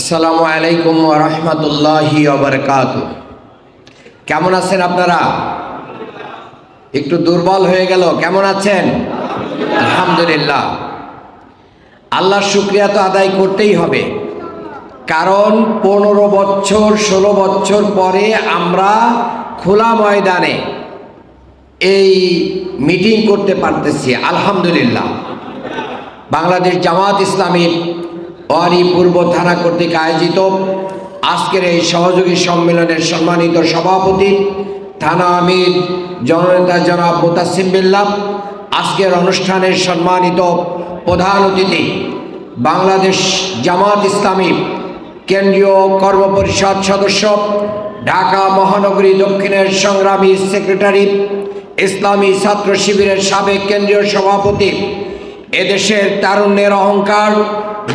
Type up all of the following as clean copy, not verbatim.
আসসালামু আলাইকুম ওয়া রাহমাতুল্লাহি ওয়া বারাকাতুহু। কেমন আছেন আপনারা? একটু দুর্বল হয়ে গেল, কেমন আছেন? আলহামদুলিল্লাহ। আল্লাহর শুকরিয়া তো আদায় করতেই হবে, কারণ 15 বছর 16 বছর পরে আমরা খোলা ময়দানে এই মিটিং করতে পারতেছি, আলহামদুলিল্লাহ। বাংলাদেশ জামাত ইসলামীর ওয়ারী পূর্ব থানা কর্তৃক আয়োজিত আজকের এই সহযোগী সম্মেলনের সম্মানিত সভাপতি থানা আমির জননেতা জনাব মুতাসিম বিল্লাহ, আজকের অনুষ্ঠানের সম্মানিত প্রধান অতিথি বাংলাদেশ জামাত ইসলামী কেন্দ্রীয় কর্মপরিষদ সদস্য, ঢাকা মহানগরী দক্ষিণের সংগ্রামী সেক্রেটারি, ইসলামী ছাত্র শিবিরের সাবেক কেন্দ্রীয় সভাপতি, এদেশের তারুণ্যের অহংকার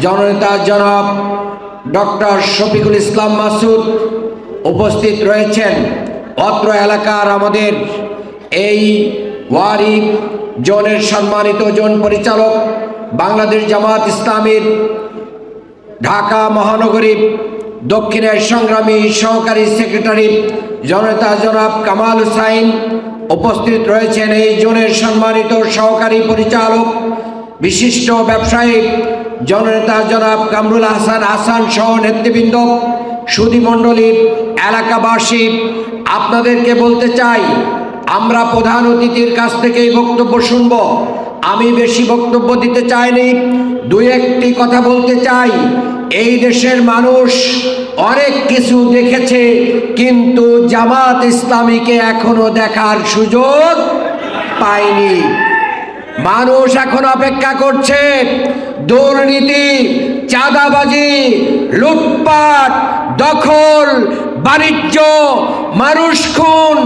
জননেতা জনাব ডক্টর শফিকুল ইসলাম মাসুদ উপস্থিত রয়েছেন। অত্র এলাকার আমাদের এই ওয়ারী জোনের সম্মানিত জোন পরিচালক, বাংলাদেশ জামাত ইসলামীর ঢাকা মহানগরী দক্ষিণের সংগ্রামী সহকারী সেক্রেটারি জননেতা জনাব কামাল হুসাইন উপস্থিত রয়েছেন। এই জোনের সম্মানিত সহকারী পরিচালক, বিশিষ্ট ব্যবসায়ী জননেতা জনাব কামরুল হাসান সহ নেতৃবৃন্দ, সুধীমণ্ডলী, এলাকাবাসী, আপনাদেরকে বলতে চাই, আমরা প্রধান অতিথির কাছ থেকেই বক্তব্য শুনব। আমি বেশি বক্তব্য দিতে চাইনি, দুই একটি কথা বলতে চাই। এই দেশের মানুষ অনেক কিছু দেখেছে, কিন্তু জামাত ইসলামীকে এখনো দেখার সুযোগ পায়নি। মানুষ এখন অপেক্ষা করছে দুর্নীতি, চাঁদাবাজি, লুটপাট, দখল, বাণিজ্য, মানুষ খুন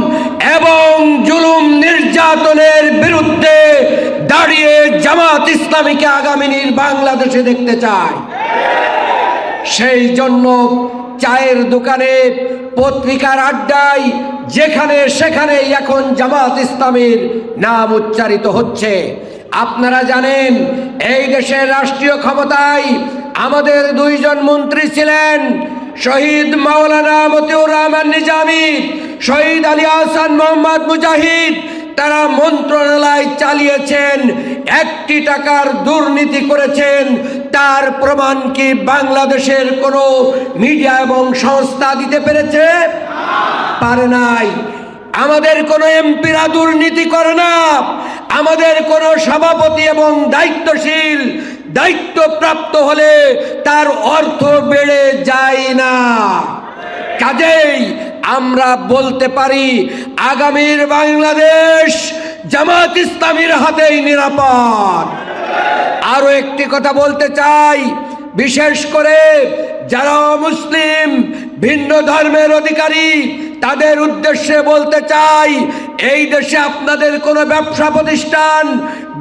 এবং জুলুম নির্যাতনের বিরুদ্ধে দাঁড়িয়ে জামাত ইসলামীকে আগামী বাংলাদেশে দেখতে চায়। সেই জন্য চায়ের দোকানে, পত্রিকার আড্ডায়, যেখানে সেখানে এখন জামাত ইসলামীর নাম উচ্চারিত হচ্ছে। আপনারা জানেন, এই দেশের রাষ্ট্রীয় ক্ষমতায় আমাদের দুইজন মন্ত্রী ছিলেন, শহীদ মাওলানা মতিউর রহমান নিজামী, শহীদ আলী আহসান মোহাম্মদ মুজাহিদ। তারা মন্ত্রণালয় চালিয়েছেন, 1 টাকার দুর্নীতি করেছেন। তার প্রমাণ কি বাংলাদেশের কোনো মিডিয়া এবং সংস্থা দিতে পেরেছে? পারে নাই। আমাদের কোনো এমপিরা দুর্নীতি করে না, আমাদের কোনো সভাপতি এবং দায়িত্বশীল, দায়িত্বপ্রাপ্ত হলে তার অর্থ বেড়ে যায় না। কাজেই আমরা বলতে পারি, আগামীর বাংলাদেশ জামাত ইসলামীর হাতেই নিরাপদ। আরো একটি কথা বলতে চাই, বিশেষ করে যারা মুসলিম, ভিন্ন ধর্মের অধিকারী, তাদের উদ্দেশ্যে বলতে চাই, এই দেশে আপনাদের কোনো ব্যবসা প্রতিষ্ঠান,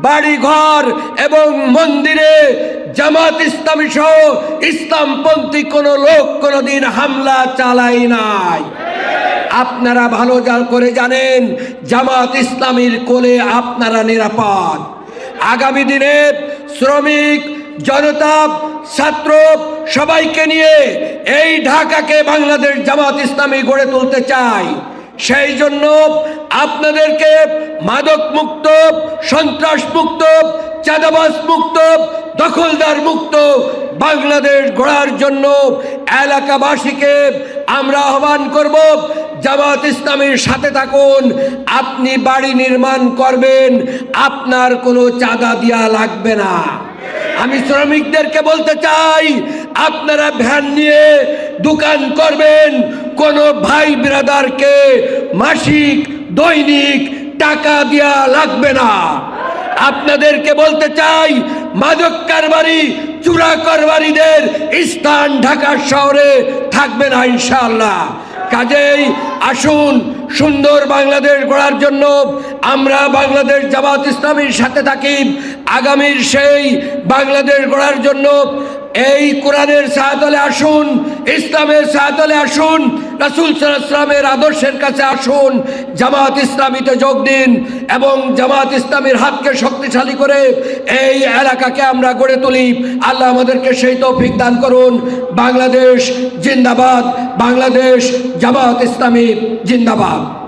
বাড়িঘর এবং মন্দিরে জামাত ইসলামী সহ ইসলামপন্থী কোনো লোক কোনোদিন হামলা চালায় নাই। আপনারা ভালো করে জানেন, জামাত ইসলামীর কোলে আপনারা নিরাপদ। আগামী দিনে শ্রমিক, জনতা, ছাত্র সবাইকে নিয়ে এই ঢাকাকে বাংলাদেশ জামাত ইসলামী গড়ে তুলতে চাই। সেই জন্য আপনাদেরকে মাদক মুক্ত, সন্ত্রাস মুক্ত, চাঁদাবাজ মুক্ত, দখলদার মুক্ত বাংলাদেশ গড়ার জন্য এলাকাবাসীকে আমরা আহ্বান করব, জামাত ইসলামীর সাথে থাকুন। আপনি বাড়ি নির্মাণ করবেন, আপনার কোনো চাঁদা দেওয়া লাগবে না। আমি শ্রমিকদেরকে বলতে চাই, আপনারা ভ্যান নিয়ে দোকান করবেন, কোনো ভাই ব্রাদারকে মাসিক, দৈনিক টাকা দেওয়া লাগবে না। আপনাদেরকে বলতে চাই, মাদক কারবারি, চুরা কারবারিদের স্থান ঢাকা শহরে থাকবে না ইনশাআল্লাহ। কাজেই আসুন, সুন্দর বাংলাদেশ গড়ার জন্য আমরা বাংলাদেশ জামাত ইসলামীর সাথে থাকি। আগামীর সেই বাংলাদেশ গড়ার জন্য এই কোরআনের ছায়াতলে আসুন, ইসলামের ছায়াতলে আসুন, রাসূল সাল্লাল্লাহু আলাইহি ওয়াসাল্লামের আদর্শের কাছে আসুন, জামাত ইসলামীতে যোগ দিন এবং জামাত ইসলামীর হাতকে শক্তিশালী করে এই এলাকাকে আমরা গড়ে তুলি। আল্লাহ আমাদেরকে সেই তৌফিক দান করুন। বাংলাদেশ জিন্দাবাদ, বাংলাদেশ জামাত ইসলামী জিন্দাবাদ।